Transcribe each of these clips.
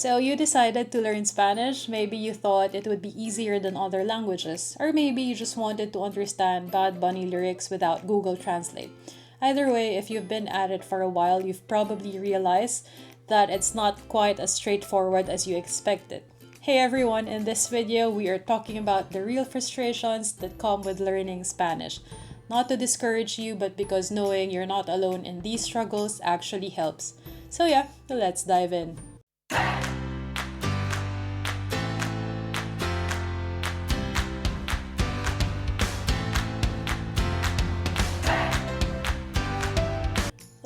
So you decided to learn Spanish. Maybe you thought it would be easier than other languages, or maybe you just wanted to understand Bad Bunny lyrics without Google Translate. Either way, if you've been at it for a while, you've probably realized that it's not quite as straightforward as you expected. Hey everyone, in this video, we are talking about the real frustrations that come with learning Spanish. Not to discourage you, but because knowing you're not alone in these struggles actually helps. So yeah, let's dive in.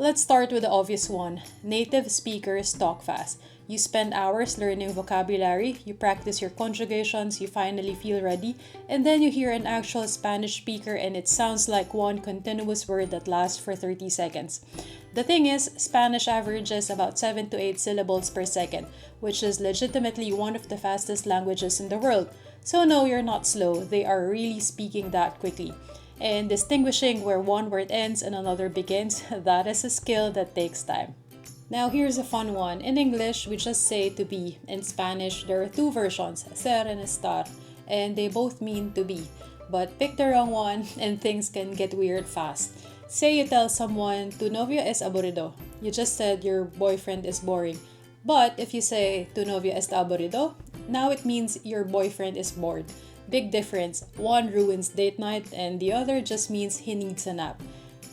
Let's start with the obvious one. Native speakers talk fast. You spend hours learning vocabulary, you practice your conjugations, you finally feel ready, and then you hear an actual Spanish speaker and it sounds like one continuous word that lasts for 30 seconds. The thing is, Spanish averages about 7 to 8 syllables per second, which is legitimately one of the fastest languages in the world. So no, you're not slow, they are really speaking that quickly. And distinguishing where one word ends and another begins, that is a skill that takes time. Now here's a fun one. In English, we just say to be. In Spanish, there are two versions, ser and estar, and they both mean to be. But pick the wrong one and things can get weird fast. Say you tell someone, tu novio es aburrido. You just said your boyfriend is boring. But if you say, tu novio está aburrido, now it means your boyfriend is bored. Big difference. One ruins date night and the other just means he needs a nap.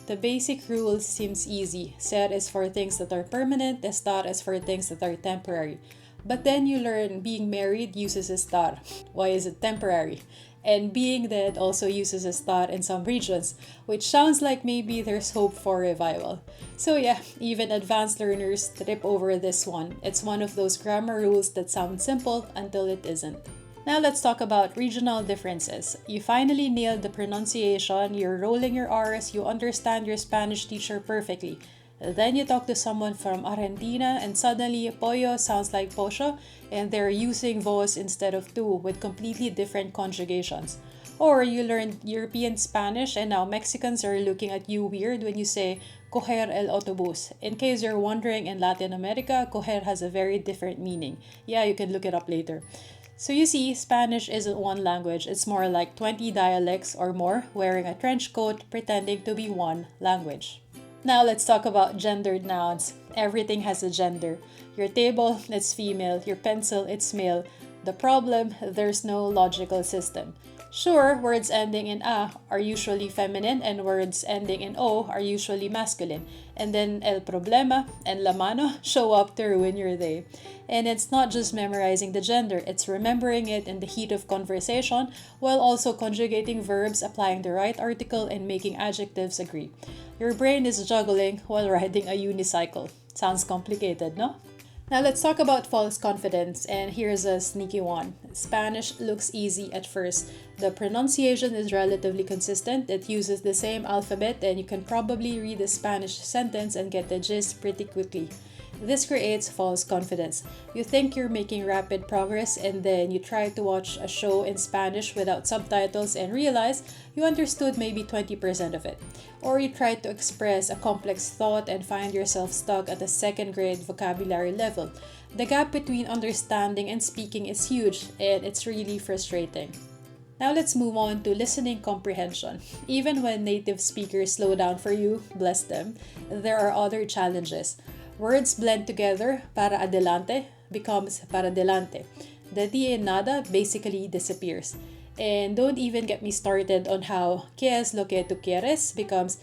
The basic rule seems easy. Ser is for things that are permanent, estar is for things that are temporary. But then you learn being married uses estar. Why is it temporary? And being dead also uses estar in some regions, which sounds like maybe there's hope for revival. So yeah, even advanced learners trip over this one. It's one of those grammar rules that sound simple until it isn't. Now let's talk about regional differences. You finally nailed the pronunciation, you're rolling your R's, you understand your Spanish teacher perfectly. Then you talk to someone from Argentina and suddenly pollo sounds like pollo and they're using vos instead of tu with completely different conjugations. Or you learned European Spanish and now Mexicans are looking at you weird when you say coger el autobús. In case you're wondering, in Latin America, coger has a very different meaning. Yeah, you can look it up later. So you see, Spanish isn't one language, it's more like 20 dialects or more wearing a trench coat pretending to be one language. Now let's talk about gendered nouns. Everything has a gender. Your table, it's female. Your pencil, it's male. The problem, there's no logical system. Sure, words ending in a are usually feminine and words ending in o are usually masculine. And then el problema and la mano show up to ruin your day. And it's not just memorizing the gender, it's remembering it in the heat of conversation while also conjugating verbs, applying the right article, and making adjectives agree. Your brain is juggling while riding a unicycle. Sounds complicated, no? Now let's talk about false confidence, and here's a sneaky one. Spanish looks easy at first. The pronunciation is relatively consistent, it uses the same alphabet, and you can probably read a Spanish sentence and get the gist pretty quickly. This creates false confidence. You think you're making rapid progress and then you try to watch a show in Spanish without subtitles and realize you understood maybe 20% of it. Or you try to express a complex thought and find yourself stuck at a second grade vocabulary level. The gap between understanding and speaking is huge and it's really frustrating. Now let's move on to listening comprehension. Even when native speakers slow down for you, bless them, there are other challenges. Words blend together, para adelante becomes para delante. The di in nada basically disappears. And don't even get me started on how ¿qué es lo que tú quieres becomes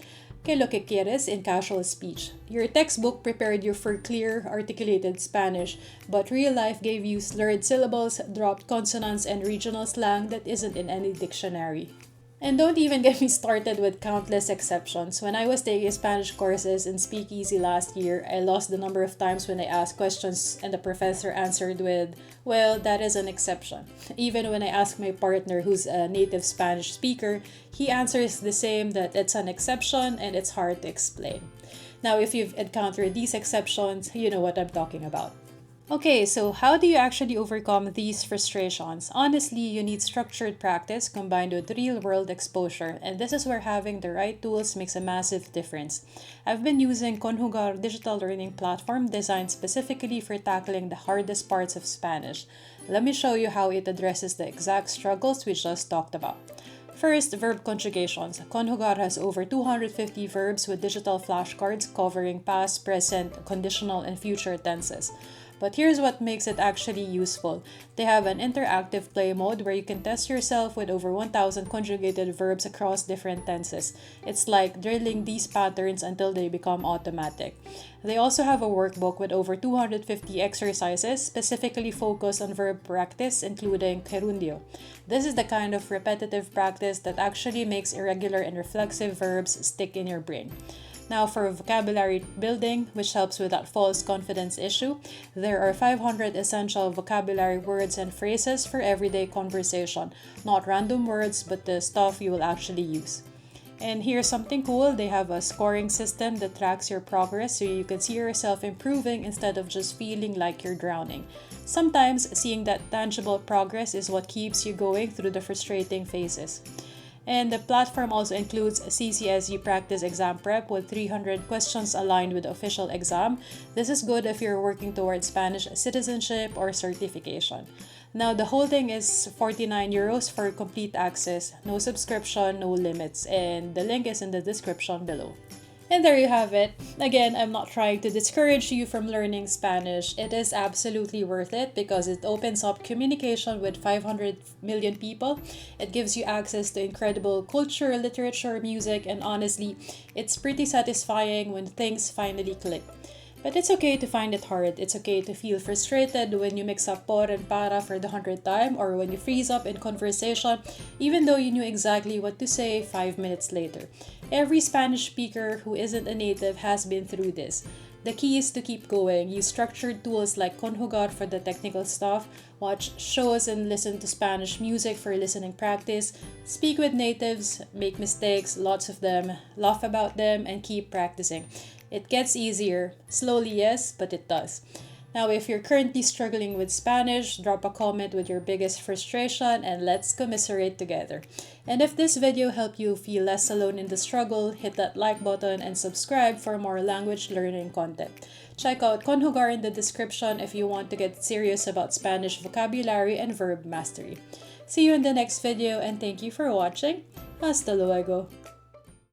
¿qué lo que quieres in casual speech. Your textbook prepared you for clear, articulated Spanish, but real life gave you slurred syllables, dropped consonants, and regional slang that isn't in any dictionary. And don't even get me started with countless exceptions. When I was taking Spanish courses in Speakeasy last year, I lost the number of times when I asked questions and the professor answered with, well, that is an exception. Even when I ask my partner who's a native Spanish speaker, he answers the same, that it's an exception and it's hard to explain. Now, if you've encountered these exceptions, you know what I'm talking about. Okay, so how do you actually overcome these frustrations? Honestly, you need structured practice combined with real world exposure, and this is where having the right tools makes a massive difference. I've been using Conjugar digital learning platform designed specifically for tackling the hardest parts of Spanish. Let me show you how it addresses the exact struggles we just talked about. First, verb conjugations. Conjugar has over 250 verbs with digital flashcards covering past, present, conditional, and future tenses. But here's what makes it actually useful. They have an interactive play mode where you can test yourself with over 1,000 conjugated verbs across different tenses. It's like drilling these patterns until they become automatic. They also have a workbook with over 250 exercises specifically focused on verb practice, including gerundio. This is the kind of repetitive practice that actually makes irregular and reflexive verbs stick in your brain. Now, for vocabulary building, which helps with that false confidence issue, there are 500 essential vocabulary words and phrases for everyday conversation. Not random words, but the stuff you will actually use. And here's something cool, they have a scoring system that tracks your progress so you can see yourself improving instead of just feeling like you're drowning. Sometimes seeing that tangible progress is what keeps you going through the frustrating phases. And the platform also includes CCSU practice exam prep with 300 questions aligned with the official exam. This is good if you're working towards Spanish citizenship or certification. Now, the whole thing is 49 euros for complete access, no subscription, no limits, and the link is in the description below. And there you have it. Again, I'm not trying to discourage you from learning Spanish. It is absolutely worth it because it opens up communication with 500 million people. It gives you access to incredible culture, literature, music, and honestly, it's pretty satisfying when things finally click. But it's okay to find it hard. It's okay to feel frustrated when you mix up por and para for the 100th time or when you freeze up in conversation, even though you knew exactly what to say 5 minutes later. Every Spanish speaker who isn't a native has been through this. The key is to keep going. Use structured tools like Conjugar for the technical stuff, watch shows and listen to Spanish music for listening practice, speak with natives, make mistakes, lots of them, laugh about them, and keep practicing. It gets easier. Slowly, yes, but it does. Now, if you're currently struggling with Spanish, drop a comment with your biggest frustration and let's commiserate together. And if this video helped you feel less alone in the struggle, hit that like button and subscribe for more language learning content. Check out Conjugar in the description if you want to get serious about Spanish vocabulary and verb mastery. See you in the next video and thank you for watching. Hasta luego!